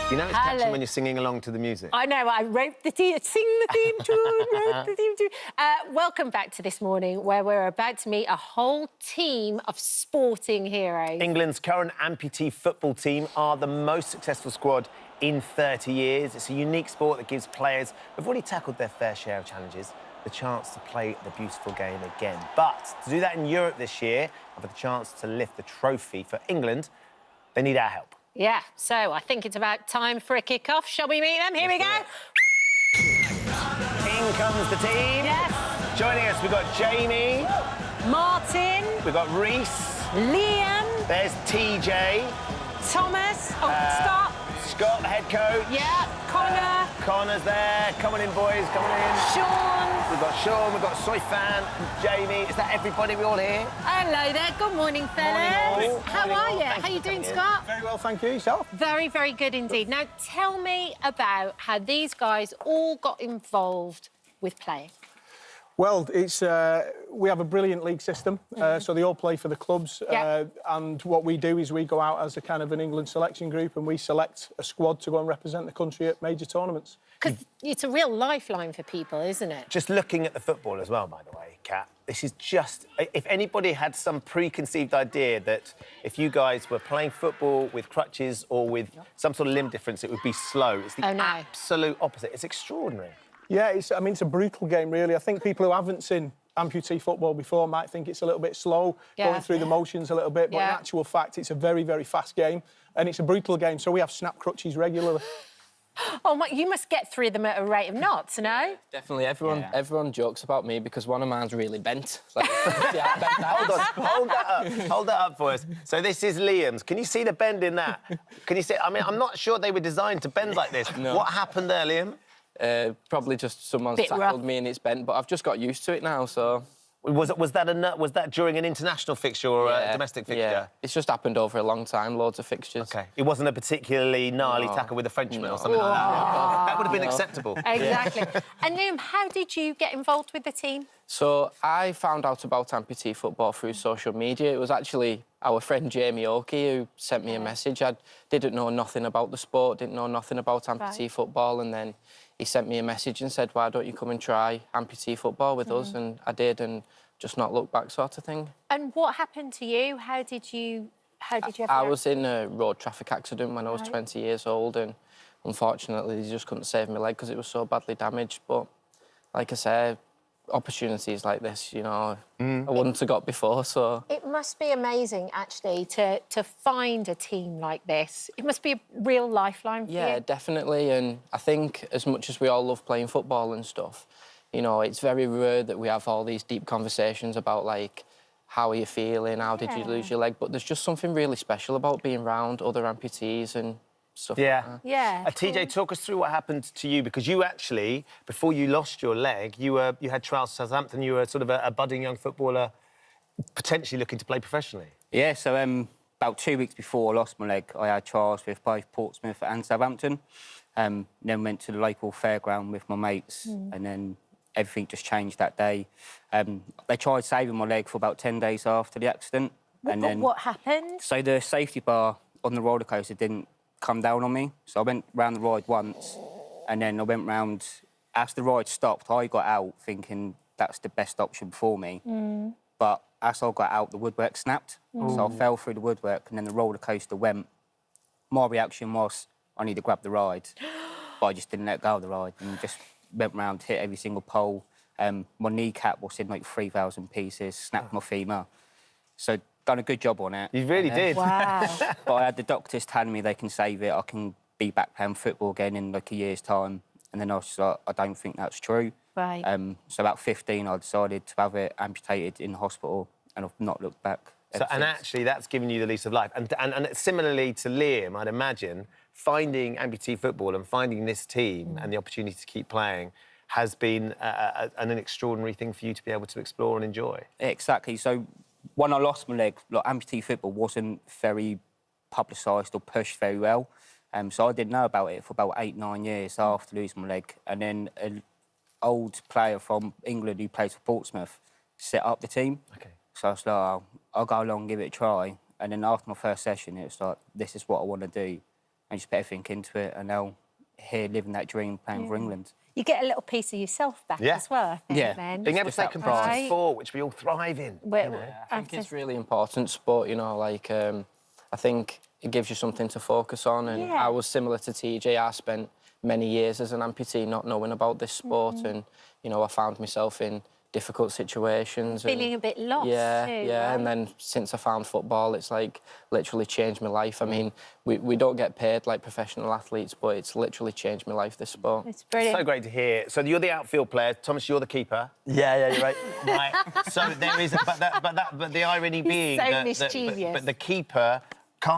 You know it's catching when you're singing along to the music. I know, I wrote the theme, sing the theme tune, wrote the theme tune. Welcome back to This Morning, where we're about to meet a whole team of sporting heroes. England's current amputee football team are the most successful squad in 30 years. It's a unique sport that gives players who've already tackled their fair share of challenges the chance to play the beautiful game again. But to do that in Europe this year, and for the chance to lift the trophy for England, they need our help. Yeah, so I think it's about time for a kick-off. Shall we meet them? Here we go. In comes the team. Yes. Joining us, we've got Jamie. Martin. We've got Reece. Liam. There's TJ. Thomas. Oh, Scott. Scott, the head coach. Yeah, Connor. Connor's there. Coming in, boys, coming in. Sean. We've got Sean, we've got Soifan and Jamie. Is that everybody? We all here? Hello there. Good morning, fellas. Morning, all. How are you? How you doing, Scott? Very well, thank you. Yourself? Very, very good indeed. Now, tell me about how these guys all got involved with playing. Well, it's we have a brilliant league system, so they all play for the clubs. Yeah. And what we do is we go out as a kind of an England selection group and we select a squad to go and represent the country at major tournaments. Because it's a real lifeline for people, isn't it? Just looking at the football as well, by the way, Kat, this is just... If anybody had some preconceived idea that if you guys were playing football with crutches or with some sort of limb difference, it would be slow. It's the absolute opposite. It's extraordinary. Yeah, it's a brutal game, really. I think people who haven't seen amputee football before might think it's a little bit slow, going through the motions a little bit, but in actual fact, it's a very, very fast game, and it's a brutal game, so we have snap crutches regularly. Oh, my, you must get through them at a rate of knots, no? Definitely. Everyone jokes about me because one of mine's really bent. Like, Hold that up for us. So this is Liam's. Can you see the bend in that? Can you see... I mean, I'm not sure they were designed to bend like this. No. What happened there, Liam? Probably just someone's tackled me and it's bent, but I've just got used to it now, so... Was that during an international fixture or a domestic fixture? Yeah, it's just happened over a long time, loads of fixtures. OK. It wasn't a particularly gnarly tackle with a Frenchman or something like that? That would have been acceptable. Exactly. And Liam, how did you get involved with the team? So I found out about amputee football through social media. It was actually our friend Jamie Oakey who sent me a message. I didn't know nothing about the sport, didn't know nothing about amputee football, and then he sent me a message and said, why don't you come and try amputee football with us? And I did, and just not look back sort of thing. And what happened to you? How did you have I was in a road traffic accident when I was 20 years old, and unfortunately they just couldn't save my leg because it was so badly damaged. But like I said, opportunities like this, you know, I wouldn't have got before, so... It must be amazing, actually, to find a team like this. It must be a real lifeline for you. Yeah, definitely, and I think as much as we all love playing football and stuff, you know, it's very rare that we have all these deep conversations about, like, how are you feeling, how did you lose your leg, but there's just something really special about being around other amputees and stuff like that. Yeah. TJ, talk us through what happened to you, because you actually, before you lost your leg, you had trials for Southampton, you were sort of a budding young footballer, potentially looking to play professionally. Yeah, so about 2 weeks before I lost my leg, I had trials with both Portsmouth and Southampton. Then went to the local fairground with my mates, and then everything just changed that day. They tried saving my leg for about 10 days after the accident. What happened? So the safety bar on the roller coaster didn't come down on me, so I went round the ride once, and then I went round... As the ride stopped, I got out thinking that's the best option for me. But as I got out, the woodwork snapped, so I fell through the woodwork, and then the roller coaster went. My reaction was, I need to grab the ride, but I just didn't let go of the ride, and just went round, hit every single pole. My kneecap was in like 3,000 pieces, snapped my femur. So done a good job on it. You really did. Wow. But I had the doctors telling me they can save it, I can be back playing football again in like a year's time. And then I was just like, I don't think that's true. Right. So about 15, I decided to have it amputated in the hospital, and I've not looked back ever And since. actually, that's given you the lease of life. And similarly to Liam, I'd imagine, finding amputee football and finding this team and the opportunity to keep playing has been an extraordinary thing for you to be able to explore and enjoy. Exactly. So when I lost my leg, like, amputee football wasn't very publicised or pushed very well. So I didn't know about it for about 8-9 years after losing my leg. And then an old player from England who plays for Portsmouth set up the team. OK. So I was like, oh, I'll go along and give it a try. And then after my first session, it was like, this is what I want to do. and just put everything into it, and now here living that dream, playing for England. You get a little piece of yourself back as well, I think, then. Being able to play competitive sport, which we all thrive in. I think it's really important sport, you know, like, I think it gives you something to focus on, and I was similar to TJ. I spent many years as an amputee not knowing about this sport, and, you know, I found myself in difficult situations. Feeling a bit lost too, right? And then since I found football, it's like literally changed my life. I mean, we don't get paid like professional athletes, but it's literally changed my life, this sport. It's brilliant. So great to hear. So you're the outfield player. Thomas, you're the keeper. Yeah, you're right. Right. So there is, but the irony being so that mischievous. but the keeper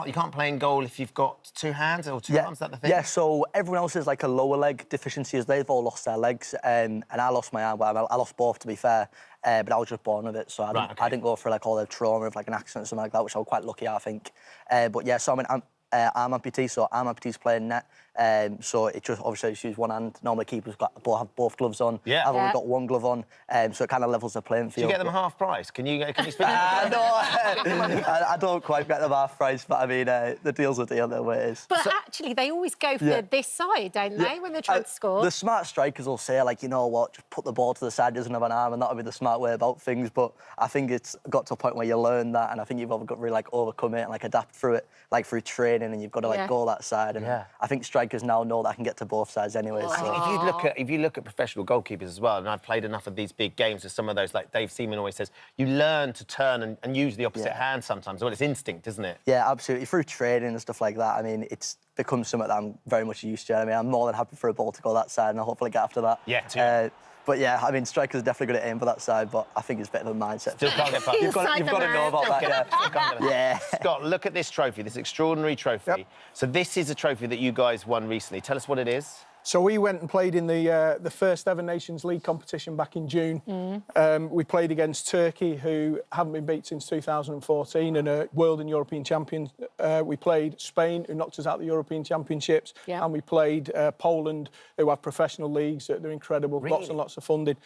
you can't play in goal if you've got two hands or two arms. Is that the thing? Yeah. So everyone else is like a lower leg deficiency, as they've all lost their legs, and I lost my arm. Well, I lost both, to be fair, but I was just born with it, so I didn't go through like all the trauma of like an accident or something like that, which I was quite lucky, I think. But yeah, so I'm arm amputee, so arm amputees playing net. So it just obviously just use one hand. Normally keepers have both gloves on. Yeah. I've only got one glove on, so it kind of levels the playing field. Do you get them half price? Can you spin No, I don't quite get them half price, but I mean, the deal's a deal, the way it is. But actually, they always go for this side, don't they, when they're trying to score? The smart strikers will say, like, you know what, just put the ball to the side, doesn't have an arm, and that'll be the smart way about things. But I think it's got to a point where you learn that, and I think you've got to really, like, overcome it and, like, adapt through it, like, through training, and you've got to, like, go that side. And I think strikers now know that I can get to both sides anyway. I think if you look at professional goalkeepers as well, and I've played enough of these big games with some of those, like Dave Seaman always says, you learn to turn and use the opposite hand sometimes. Well, it's instinct, isn't it? Yeah, absolutely. Through training and stuff like that, I mean, it's become something that I'm very much used to. I mean, I'm more than happy for a ball to go that side, and I'll hopefully get after that. Yeah, too. But yeah, I mean, strikers are definitely good at aim for that side, but I think it's a bit of a mindset. Still can't get past. You've got to know about that. Yeah. Scott, look at this trophy, this extraordinary trophy. Yep. So this is a trophy that you guys won recently. Tell us what it is. So we went and played in the first ever Nations League competition back in June. We played against Turkey, who haven't been beat since 2014, and are world and European champions. We played Spain, who knocked us out of the European Championships, and we played Poland, who have professional leagues. They're incredible, lots and lots of funding.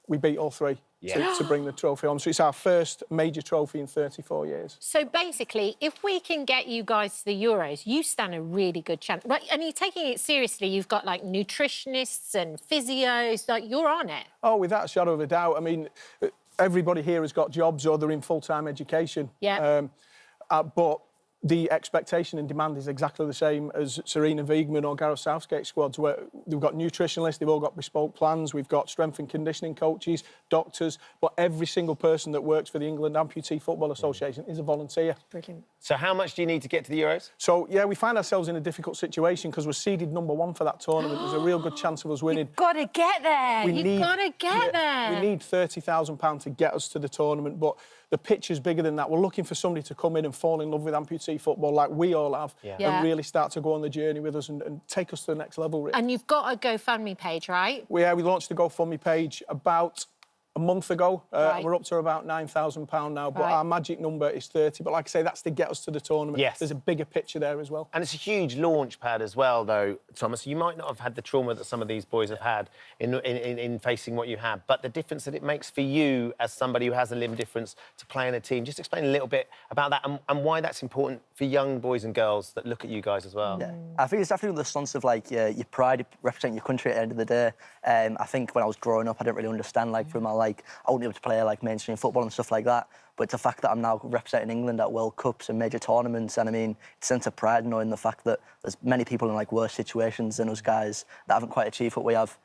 We beat all three to bring the trophy home. So it's our first major trophy in 34 years. So basically, if we can get you guys to the Euros, you stand a really good chance. Right? And you're taking it seriously. You've got, like, nutritionists and physios. Like, you're on it. Oh, without a shadow of a doubt. I mean, everybody here has got jobs or they're in full-time education. Yeah. But the expectation and demand is exactly the same as Serena Wiegman or Gareth Southgate's squads, where they've got nutritionists, they've all got bespoke plans, we've got strength and conditioning coaches, doctors, but every single person that works for the England Amputee Football Association is a volunteer. Brilliant. So how much do you need to get to the Euros? So, yeah, we find ourselves in a difficult situation because we're seeded #1 for that tournament. There's a real good chance of us winning. You've got to get there. You've got to get there. We need £30,000 to get us to the tournament, but the pitch is bigger than that. We're looking for somebody to come in and fall in love with amputee football like we all have and really start to go on the journey with us and take us to the next level, really. And you've got a GoFundMe page, right? We launched the GoFundMe page about a month ago. We're up to about £9,000 now, but our magic number is 30. But like I say, that's to get us to the tournament. Yes. There's a bigger picture there as well. And it's a huge launch pad as well, though, Thomas. You might not have had the trauma that some of these boys have had in facing what you have, but the difference that it makes for you as somebody who has a limb difference to play in a team. Just explain a little bit about that and why that's important for young boys and girls that look at you guys as well. Yeah. I think it's definitely the sense of, like, your pride, representing your country at the end of the day. I think when I was growing up, I didn't really understand, like, through my, like, I wasn't able to play, like, mainstream football and stuff like that. But it's the fact that I'm now representing England at World Cups and major tournaments, and I mean, it's a sense of pride knowing the fact that there's many people in, like, worse situations than us guys that haven't quite achieved what we have.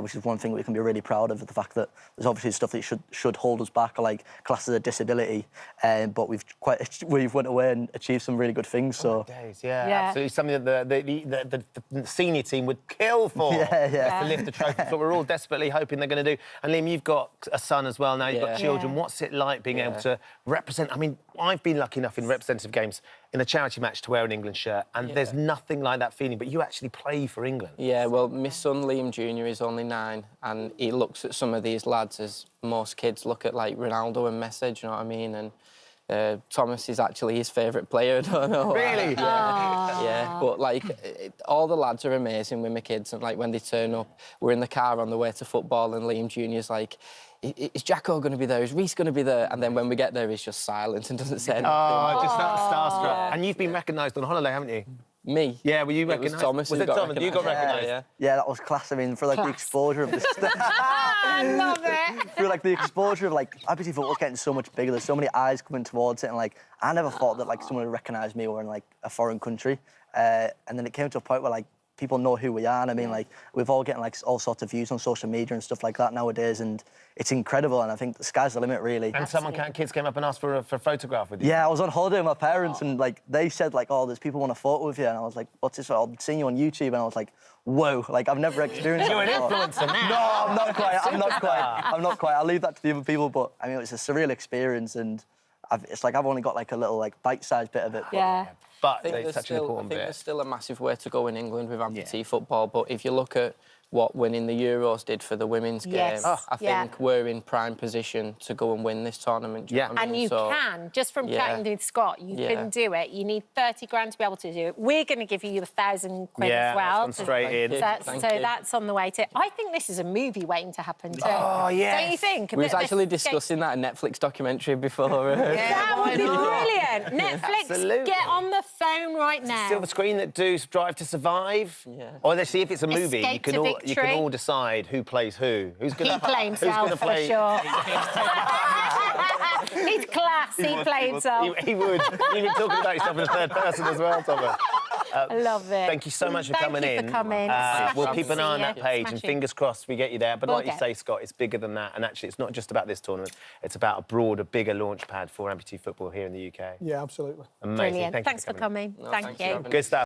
Which is one thing we can be really proud of, the fact that there's obviously stuff that should hold us back, like classes of disability, but we've went away and achieved some really good things. So absolutely, something that the senior team would kill for to lift the trophy. So we're all desperately hoping they're going to do. And Liam, you've got a son as well now. You've got children. What's it like being able to represent? I mean, I've been lucky enough in representative games in a charity match to wear an England shirt, and there's nothing like that feeling. But you actually play for England. Yeah, well, my son Liam Jr. is only 9, and he looks at some of these lads as most kids look at, like, Ronaldo and Messi. You know what I mean? And Thomas is actually his favourite player. I don't know. Really? Yeah. But, like, all the lads are amazing with my kids, and, like, when they turn up, we're in the car on the way to football, and Liam Jr.'s like, is Jacko going to be there? Is Reece going to be there? And then when we get there, he's just silent and doesn't say anything. Oh, just that starstruck. And you've been recognised on holiday, haven't you? Me? Yeah, were you It was recognised? Thomas. Was who it got Thomas? You got recognised. recognised? Yeah. Yeah, that was class. I mean, for like the Class. exposure of this. I love it. Through like the exposure of like amputee football's getting so much bigger. There's so many eyes coming towards it, and like I never thought that like someone would recognise me or in like a foreign country. And then it came to a point where like people know who we are. And I mean, like we've all getting like all sorts of views on social media and stuff like that nowadays, and it's incredible. And I think the sky's the limit, really. And kids came up and asked for a photograph with you. Yeah, I was on holiday with my parents, and like they said like, "Oh, there's people want a photo with you," and I was like, "What's this?" I've seen you on YouTube, and I was like, "Whoa!" Like I've never experienced. You're an that before. influencer now. No, I'm not quite. I'm not quite. I'll leave that to the other people. But I mean, it's a surreal experience, and it's like I've only got like a little like bite-sized bit of it. But, Yeah. But I think it's such an important bit. there's still a massive way to go in England with amputee football, but if you look at what winning the Euros did for the women's Yes. game, Oh, I think we're in prime position to go and win this tournament. Do you know what I And mean? you So, can, just from chatting with Scott, you can do it. You need 30 grand to be able to do it. We're going to give you £1,000 as well. That's gone straight in. So that's on the way to... I think this is a movie waiting to happen too. Oh, yes. Don't you think? we was actually discussing that Netflix documentary before. That would be brilliant. Netflix, Absolutely. get on the phone right now. Silver screen that do Drive to Survive. Yeah. Or let's see if it's a movie. Escape You to can Victory. all decide who plays who. Who's going He played himself, gonna play... for sure. He's class, he played himself. He would. You've been talking about yourself in the third person as well, Thomas. I love it. Thank you so much for coming in. Thank you for coming. We'll Smashing keep an to eye on see that you. page, and Smashing. fingers crossed we get you there. But We'll like you get. say, Scott, it's bigger than that. And actually, it's not just about this tournament. It's about a broader, bigger launch pad for amputee football here in the UK. Yeah, absolutely. Amazing. Brilliant. Thank you Thanks for coming. No, Thank thanks for you. having Good stuff.